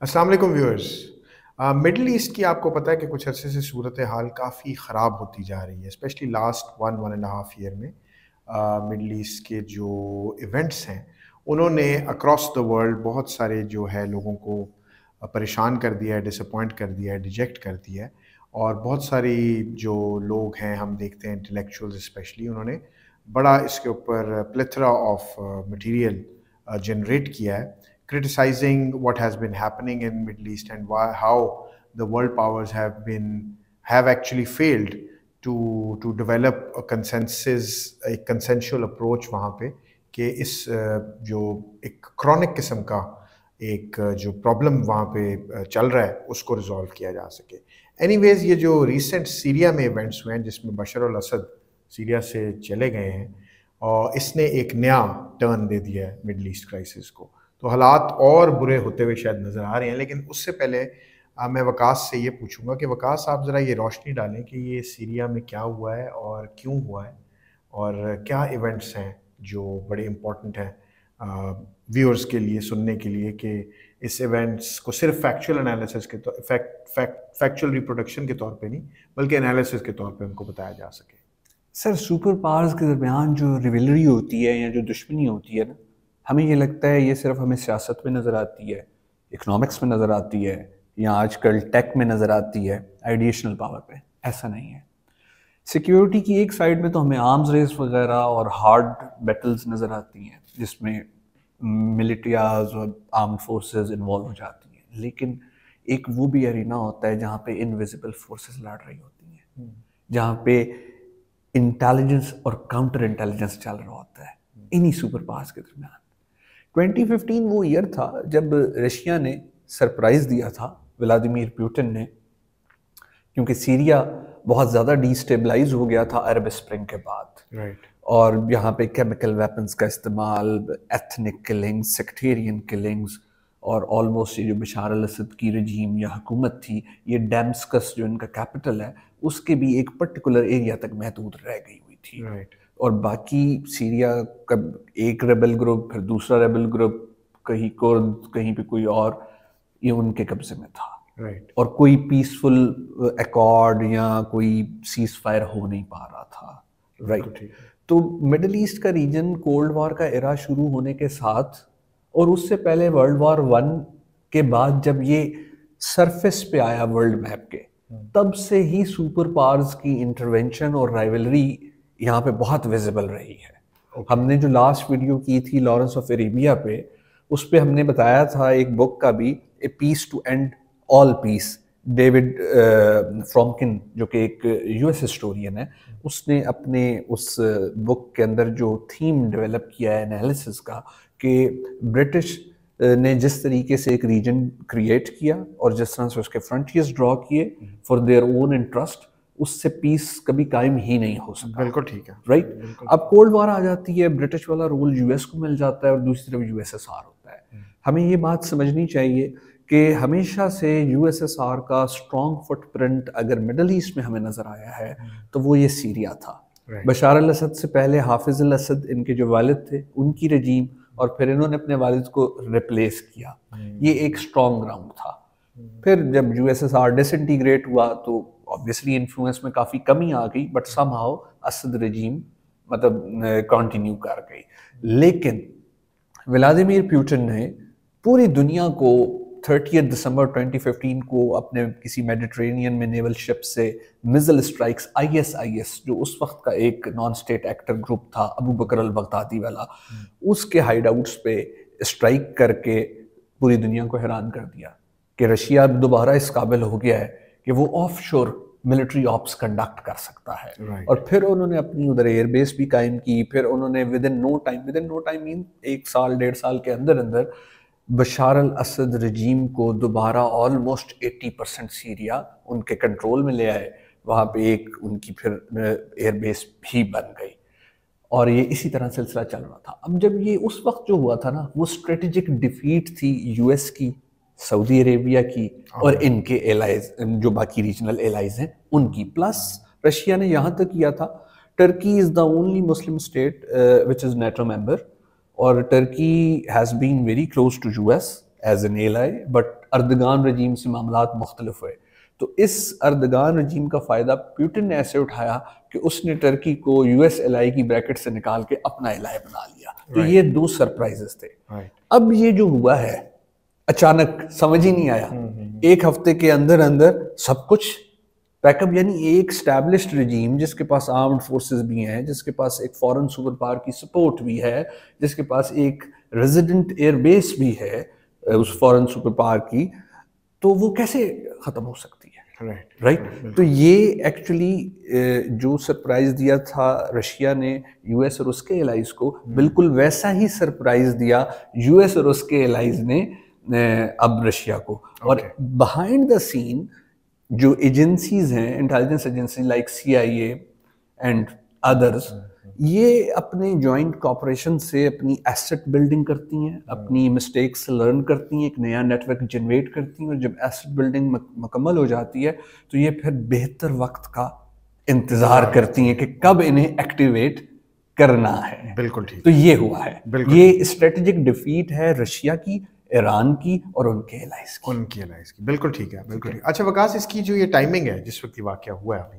अस्सलाम वालेकुम viewers. Middle east की आपको पता है कि कुछ अरसे से सूरत हाल काफ़ी ख़राब होती जा रही है, specially last one and half year में। मिडल ईस्ट के जो इवेंट्स हैं उन्होंने अक्रॉस द वर्ल्ड बहुत सारे जो है लोगों को परेशान कर दिया है, डिसअपॉइंट कर दिया है, डिजेक्ट कर दिया है। और बहुत सारी जो लोग हैं, हम देखते हैं इंटेलेक्चुअल्स स्पेशली, उन्होंने बड़ा इसके ऊपर प्लेथरा ऑफ मटेरियल जनरेट किया है, criticizing what has been happening in Middle East and how the world powers have actually failed to develop a consensual approach वहाँ पे कि इस जो एक chronic किस्म का एक जो प्रॉब्लम वहाँ पे चल रहा है उसको रिजॉल्व किया जा सके। एनीवेज, ये जो रिसेंट सीरिया में इवेंट्स हुए हैं जिसमें बशर अल असद सीरिया से चले गए हैं और इसने एक नया टर्न दे दिया है मिडल ईस्ट क्राइसिस को। तो हालात और बुरे होते हुए शायद नज़र आ रहे हैं, लेकिन उससे पहले मैं वकास से ये पूछूंगा कि वकास, आप ज़रा ये रोशनी डालें कि ये सीरिया में क्या हुआ है और क्यों हुआ है और क्या इवेंट्स हैं जो बड़े इम्पोर्टेंट हैं व्यूअर्स के लिए सुनने के लिए, कि इस इवेंट्स को सिर्फ फैक्चुअल एनालिसिस के तौर फैक्चुअल रिप्रोडक्शन के तौर पे नहीं बल्कि एनालिसिस के तौर पे उनको बताया जा सके। सर, सुपर पावर्स के दरमियान जो रिवलरी होती है या जो दुश्मनी होती है ना, हमें ये लगता है ये सिर्फ हमें सियासत में नज़र आती है, इकोनॉमिक्स में नज़र आती है, या आजकल टेक में नज़र आती है, आइडिएशनल पावर पे। ऐसा नहीं है। सिक्योरिटी की एक साइड में तो हमें आर्म्स रेस वगैरह और हार्ड बैटल्स नज़र आती हैं जिसमें मिलिट्रियाज और आर्म्ड फोर्सेस इन्वॉल्व हो जाती हैं, लेकिन एक वो भी अरीना होता है जहाँ पे इनविजिबल फोर्सेस लड़ रही होती हैं, जहाँ पे इंटेलिजेंस और काउंटर इंटेलिजेंस चल रहा होता है इन्हीं सुपर पावर्स के दरमियान। 2015 वो ईयर था जब रशिया ने सरप्राइज दिया था व्लादिमीर पुतिन ने, क्योंकि सीरिया बहुत ज़्यादा डिस्टेबलाइज हो गया था अरब स्प्रिंग के बाद। और यहाँ पे केमिकल वेपन्स का इस्तेमाल, एथनिक किलिंग्स, सेक्टेरियन किलिंग्स, और ऑलमोस्ट ये जो बशार अल असद की रजीम या हुकूमत थी, ये डेमस्कस जो इनका कैपिटल है उसके भी एक पर्टिकुलर एरिया तक महदूद रह गई हुई थी। और बाकी सीरिया का एक रेबल ग्रुप, फिर दूसरा रेबल ग्रुप, कहीं कुर्द, कहीं पे कोई और, ये उनके कब्जे में था। और कोई पीसफुल अकॉर्ड या कोई सीज फायर हो नहीं पा रहा था। तो मिडल ईस्ट का रीजन कोल्ड वॉर का एरा शुरू होने के साथ और उससे पहले वर्ल्ड वॉर 1 के बाद जब ये सरफेस पे आया वर्ल्ड मैप के, तब से ही सुपर पावर्स की इंटरवेंशन और राइवलरी यहाँ पे बहुत विजिबल रही है। हमने जो लास्ट वीडियो की थी लॉरेंस ऑफ अरेबिया पे, उस पे हमने बताया था एक बुक का भी, a peace to end all peace, David Fromkin जो कि एक यूएस हिस्टोरियन है, उसने अपने उस बुक के अंदर जो थीम डेवलप किया है एनालिसिस का, कि ब्रिटिश ने जिस तरीके से एक रीजन क्रिएट किया और जिस तरह से उसके फ्रंटियर्स ड्रॉ किए फॉर देयर ओन इंटरेस्ट, उससे पीस कभी कायम ही नहीं हो सका। बिल्कुल ठीक है, राइट। अब कोल्ड वॉर आ जाती है, ब्रिटिश वाला रोल यूएस को मिल जाता है और दूसरी तरफ यूएसएसआर होता है। हमें ये बात समझनी चाहिए कि हमेशा से यूएसएसआर का स्ट्रॉन्ग फुटप्रिंट अगर मिडल ईस्ट में हमें नजर आया है तो वो ये सीरिया था। बशार अल असद से पहले हाफिज अल असद इनके जो वालिद थे, उनकी रजीम, और फिर इन्होंने अपने वालिद को रिप्लेस किया। ये एक स्ट्रॉन्ग ग्राउंड था। फिर जब यूएसएसआर डिसइंटीग्रेट हुआ तो ऑब्वियसली इन्फ्लुएंस में काफ़ी कमी आ गई, बट समहाउ असद रजीम मतलब कंटिन्यू कर गई। लेकिन व्लादिमीर पुतिन ने पूरी दुनिया को 30 दिसंबर 2015 को अपने किसी मेडिटेरेनियन में नेवल शिप से मिज़ल स्ट्राइक्स, आईएसआईएस जो उस वक्त का एक नॉन स्टेट एक्टर ग्रुप था अबू बकर अल बगदादी वाला, उसके हाइडआउट्स पे स्ट्राइक करके पूरी दुनिया को हैरान कर दिया कि रशिया दोबारा इस काबिल हो गया है कि वो ऑफशोर मिलिट्री ऑप्स कंडक्ट कर सकता है। और फिर उन्होंने अपनी उधर एयरबेस भी कायम की। फिर उन्होंने within no time mean 1 साल 1.5 साल के अंदर अंदर बशार अल असद रजीम को दोबारा ऑलमोस्ट 80% सीरिया उनके कंट्रोल में ले आए। वहाँ पे एक उनकी फिर एयरबेस भी बन गई और ये इसी तरह सिलसिला चल रहा था। अब जब ये उस वक्त जो हुआ था ना, वो स्ट्रेटेजिक डिफीट थी यूएस की, सऊदी अरेबिया की और इनके एलाइज जो बाकी रीजनल एलाइज हैं उनकी, प्लस रशिया ने यहाँ तक किया था, Turkey is the only Muslim state which is NATO member, और Turkey has been very close to US as an ally, but Erdogan regime से मामलात मुख्तलिफ हुए। तो इस अर्दगान रजीम का फ़ायदा पुतिन ने ऐसे उठाया कि उसने टर्की को यूएस एलाई की ब्रैकेट से निकाल के अपना एलाई बना लिया। तो ये दो सरप्राइजेस थे। अब ये जो हुआ है अचानक समझ ही नहीं आया, एक हफ्ते के अंदर अंदर सब कुछ पैकअप, यानी एक स्टैब्लिश्ड रजीम जिसके पास आर्म्ड फोर्सेस भी हैं, जिसके पास एक फॉरेन सुपर पावर की सपोर्ट भी है, जिसके पास एक रेजिडेंट एयरबेस भी है उस फॉरेन सुपर पावर की, तो वो कैसे ख़त्म हो सकती है? राइट। तो ये एक्चुअली जो सरप्राइज दिया था रशिया ने यूएस और उसके एलाइज को, बिल्कुल वैसा ही सरप्राइज दिया यूएस और उसके एलाइज ने अब रशिया को। और बिहाइंड द सीन जो एजेंसीज हैं, intelligence agency like CIA and others, ये अपने जॉइंट कॉपरेशन से अपनी एसेट बिल्डिंग करती हैं, अपनी मिस्टेक्स से लर्न करती हैं, एक नया नेटवर्क जनरेट करती हैं, और जब एसेट बिल्डिंग मुकम्मल हो जाती है तो ये फिर बेहतर वक्त का इंतज़ार करती हैं कि कब इन्हें एक्टिवेट करना है। बिल्कुल ठीक। तो ये हुआ है, ये स्ट्रेटेजिक डिफीट है रशिया की, ईरान की और उनके एलाइज की। बिल्कुल ठीक है, बिल्कुल ठीक। अच्छा वकास, इसकी जो ये टाइमिंग है जिस वक्त ये वाक़या हुआ है अभी,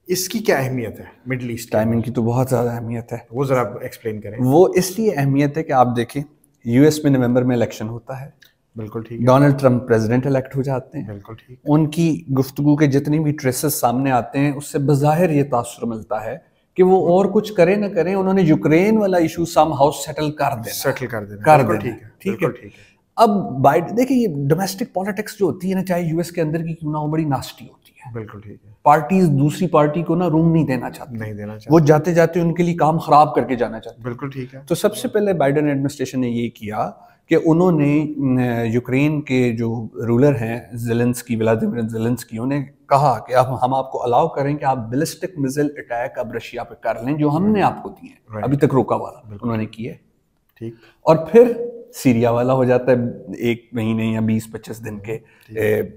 इसकी क्या अहमियत है मिडल ईस्ट? टाइमिंग की तो बहुत ज़्यादा अहमियत है। वो ज़रा एक्सप्लेन करें। वो इसलिए अहमियत है कि आप देखें यूएस में नवंबर में इलेक्शन होता है, बिल्कुल ठीक है, डोनाल्ड ट्रंप प्रेसिडेंट इलेक्ट हो जाते हैं, बिल्कुल ठीक। उनकी गुफ्तगू के जितनी भी ट्रेसेस सामने आते हैं उससे बज़ाहिर ये तासुर मिलता है कि वो और कुछ करें ना करें, उन्होंने यूक्रेन वाला इशू सम हाउस सेटल कर देना। ठीक है। अब बाइडेन, देखिए ये डोमेस्टिक पॉलिटिक्स जो होती है ना, चाहे यूएस के अंदर की क्यों ना हो, बड़ी नास्टी होती है। बिल्कुल ठीक है। पार्टीज दूसरी पार्टी को ना रूम नहीं देना चाहती, वो जाते जाते उनके लिए काम खराब करके जाना चाहते। बिल्कुल ठीक है। तो सबसे पहले बाइडेन एडमिनिस्ट्रेशन ने ये किया कि उन्होंने यूक्रेन के जो रूलर हैं ज़ेलेंस्की, व्लादिमीर ज़ेलेंस्की, उन्हें कहा कि अब हम आपको अलाउ करें कि आप बैलिस्टिक मिसाइल अटैक अब रशिया पे कर लें जो हमने आपको दिए हैं, अभी तक रोका हुआ था, उन्होंने किए। ठीक। और फिर सीरिया वाला हो जाता है 1 महीने या 20-25 दिन के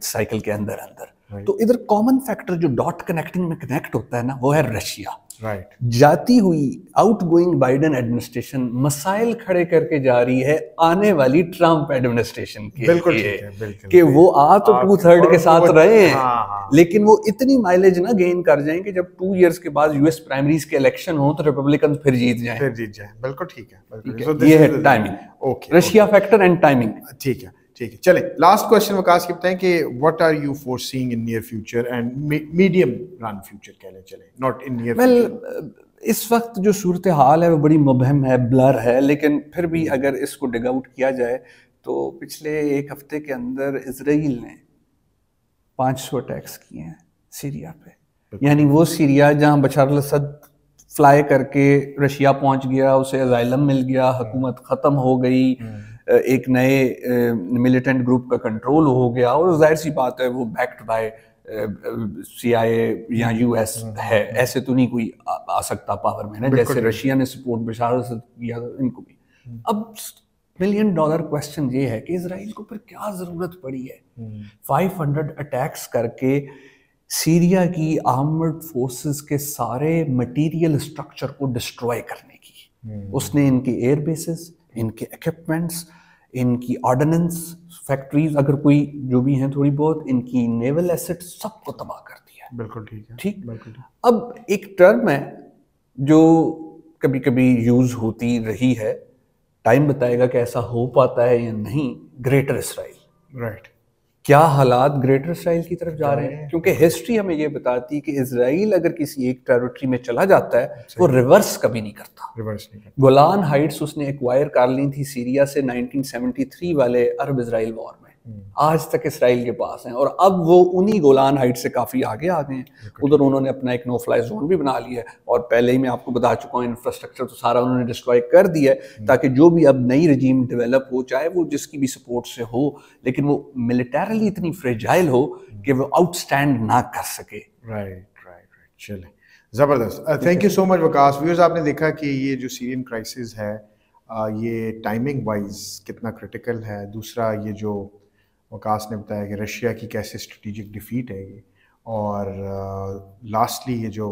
साइकिल के अंदर अंदर। तो इधर कॉमन फैक्टर जो डॉट कनेक्टिंग में कनेक्ट होता है ना, वो है रशिया। राइट। जाती हुई आउटगोइंग बाइडेन एडमिनिस्ट्रेशन मसाइल खड़े करके जा रही है आने वाली ट्रंप एडमिनिस्ट्रेशन के। बिल्कुल ठीक है, बिल्कुल। कि वो आ तो 2/3 के साथ रहे हैं, लेकिन वो इतनी माइलेज ना गेन कर जाएं कि जब 2 इयर्स के बाद यूएस प्राइमरीज के इलेक्शन हो तो रिपब्लिकन फिर जीत जाएं। बिल्कुल ठीक है। ये है timing. Okay, Russia factor and timing. ठीक है, ठीक है। चले लास्ट क्वेश्चन वकास के बताएं कि what are you foreseeing in near future and medium run future, कह लें, चले नॉट इन नियर फ्यूचर। इस वक्त जो सूरत हाल है वो बड़ी मुबहम है, ब्लर है, लेकिन फिर भी अगर इसको डिग आउट किया जाए तो पिछले 1 हफ्ते के अंदर इजराइल ने 500 अटैक्स किए हैं सीरिया पे। यानी वो सीरिया जहाँ बशर अल-असद फ्लाई करके रशिया पहुंच गया, उसे अजाइलम मिल गया, हुकूमत ख़त्म हो गई, एक नए मिलिटेंट ग्रुप का कंट्रोल हो गया, और जाहिर सी बात है वो बैक्ड बाय CIA या US है, ऐसे तो नहीं कोई आ सकता पावर में ना, जैसे रशिया ने सपोर्ट बशर अल-असद किया इनको भी। अब $1 मिलियन क्वेश्चन ये है कि इजराइल को फिर क्या ज़रूरत पड़ी है 500 अटैक्स करके सीरिया की आर्मर्ड फोर्सेस के सारे मटेरियल स्ट्रक्चर को डिस्ट्रॉय करने की। उसने इनके एयर बेसिस, इनके इक्विपमेंट्स, इनकी ऑर्डिनेंस फैक्ट्रीज अगर कोई जो भी हैं थोड़ी बहुत, इनकी नेवल एसेट, सबको तबाह कर दिया। बिल्कुल ठीक है, ठीक। बिल्कुल। अब एक टर्म है जो कभी कभी यूज होती रही है, टाइम बताएगा कि ऐसा हो पाता है या नहीं, ग्रेटर इसराइल। राइट। क्या हालात ग्रेटर इसराइल की तरफ जा रहे हैं, क्योंकि हिस्ट्री हमें ये बताती है कि इसराइल अगर किसी एक टेरिटरी में चला जाता है वो रिवर्स कभी नहीं करता। गोलान हाइट्स उसने एक्वायर कर ली थी सीरिया से 1973 वाले अरब इसराइल वॉर में, आज तक इसराइल के पास हैं, और अब वो उन्हीं गोलान हाइट से काफ़ी आगे आ गए हैं। उधर उन्होंने अपना एक नो फ्लाई जोन भी बना लिया है, और पहले ही मैं आपको बता चुका हूँ इंफ्रास्ट्रक्चर तो सारा उन्होंने डिस्ट्रॉय कर दिया है, ताकि जो भी अब नई रजीम डेवलप हो, चाहे वो जिसकी भी सपोर्ट से हो, लेकिन वो मिलिटरली इतनी फ्रेजाइल हो कि वो आउटस्टैंड ना कर सके। राइट। चले, ज़बरदस्त। Thank you so much Waqas. Viewers, आपने देखा कि ये जो सीरियन क्राइसिस है ये टाइमिंग वाइज कितना क्रिटिकल है। दूसरा, ये जो वकास ने बताया कि रशिया की कैसे स्ट्रेटेजिक डिफीट है ये, और लास्टली ये जो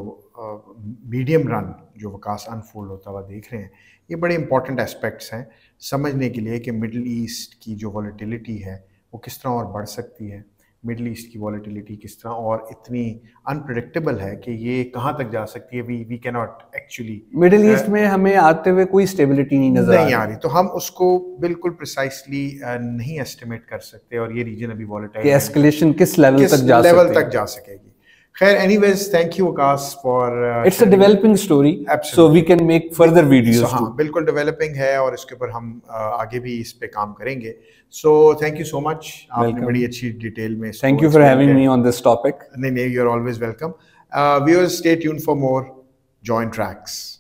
मीडियम रन जो वकास अनफोल्ड होता हुआ देख रहे हैं, ये बड़े इंपॉर्टेंट एस्पेक्ट्स हैं समझने के लिए कि मिडल ईस्ट की जो वॉलेटिलिटी है वो किस तरह और बढ़ सकती है, मिडल ईस्ट की वॉलेटिलिटी किस तरह और इतनी अनप्रडिक्टेबल है कि ये कहाँ तक जा सकती है, we can not actually middle east में हमें आते हुए कोई स्टेबिलिटी नहीं नजर नहीं आ रही, तो हम उसको बिल्कुल प्रिसाइसली नहीं एस्टिमेट कर सकते और ये रीजन अभी वॉलेटाइल कि एस्केलेशन किस लेवल तक जा सकेगी। खैर anyways thank you Waqas for it's a developing story, so we can make further videos. हाँ बिल्कुल डेवलपिंग है और इसके ऊपर हम आगे भी इस पे काम करेंगे। So thank you so much, आपने बड़ी अच्छी डिटेल में thank you for having me on this topic. नहीं, you are always welcome. Viewers stay tuned for more joint tracks.